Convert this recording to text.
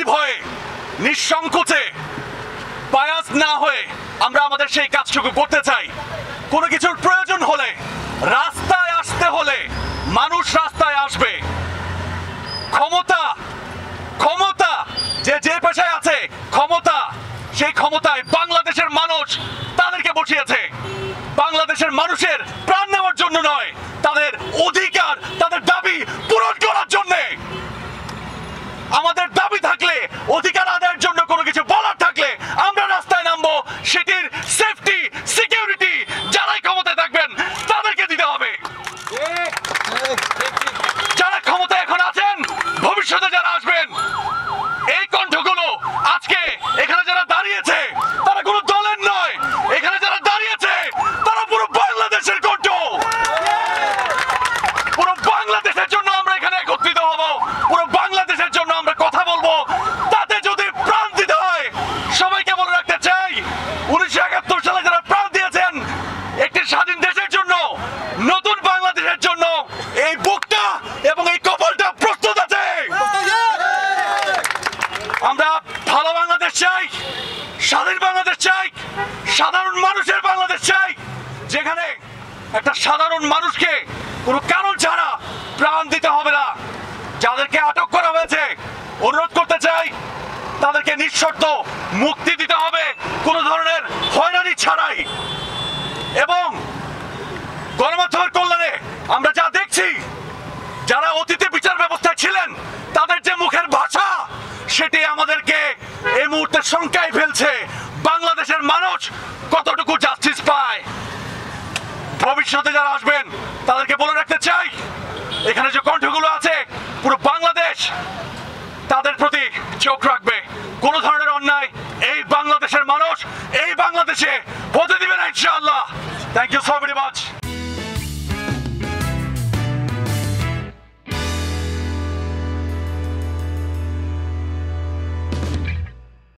নির্ভয়ে নিঃসংকোচে বায়াস না হয়ে আমরা আমাদের সেই কাজটুকু করতে চাই। কোনো কিছুর প্রয়োজন হলে রাস্তায় আসতে হলে মানুষ রাস্তায় আসবে। ক্ষমতা ক্ষমতা যে পেশায় আছে ক্ষমতা, সেই ক্ষমতায় বাংলাদেশের মানুষ তাদেরকে বসিয়েছে। বাংলাদেশের মানুষের প্রাণ নেওয়ার জন্য নয়, তাদের অধিকার তাদের দাবি পূরণ করার জন্য। আমাদের দাবি থাকলে, অধিকার আদায়ের জন্য কোনো কিছু বলার থাকলে আমরা রাস্তায় নামবো। সেটির সেফটি সিকিউরিটি যারাই ক্ষমতায় থাকবেন তাদেরকে দিতে হবে। যারা ক্ষমতায় এখন আছেন, ভবিষ্যতে যারা আসবেন, এই কণ্ঠগুলো আজকে এখানে যারা দাঁড়িয়েছে তারা কোনো দলের নয়, এখানে যারা দাঁড়িয়েছে তারা পুরো বাংলাদেশের কণ্ঠ। পুরো বাংলাদেশের জন্য আমরা এখানে একত্রিত হব, পুরো বাংলাদেশের জন্য আমরা কথা বলবো। তাতে যদি প্রাণ দিতে হয়, সবাইকে বলে রাখতে চাই 1971 সালে যারা প্রাণ দিয়েছেন একটি স্বাধীন দেশের জন্য, নতুন বাংলাদেশের জন্য, এই বুকটা এবং এই কপালটা প্রস্তুত আছে। আমরা ভালো বাংলাদেশ চাই, স্বাধীন বাংলাদেশ চাই, সাধারণ মানুষের বাংলাদেশ চাই, যেখানে একটা সাধারণ মানুষকে কোনো কারণ ছাড়া প্রাণ দিতে হবে না। যাদেরকে আটক করা হয়েছে অনুরোধ করতে চাই তাদেরকে নিঃশর্ত মুক্তি দিতে হবে, কোনো ধরনের হয়রানি ছাড়াই। এবং গণমাধ্যমের কল্যাণে আমরা যা দেখছি, যারা অতীতে বিচার ব্যবস্থায় ছিলেন তাদের যে মুখের ভাষা, সেটি আমাদেরকে এই মুহূর্তে শঙ্কায় ফেলছে বাংলাদেশের মানুষ কতটুকু জাস্টিস পায়। ভবিষ্যতে যারা আসবেন তাদেরকে বলে রাখতে চাই, এখানে যে কণ্ঠগুলো আছে পুরো বাংলাদেশ তাদের প্রতি চোখ রাখবে। কোনো ধরনের অন্যায় এই বাংলাদেশের মানুষ এই বাংলাদেশে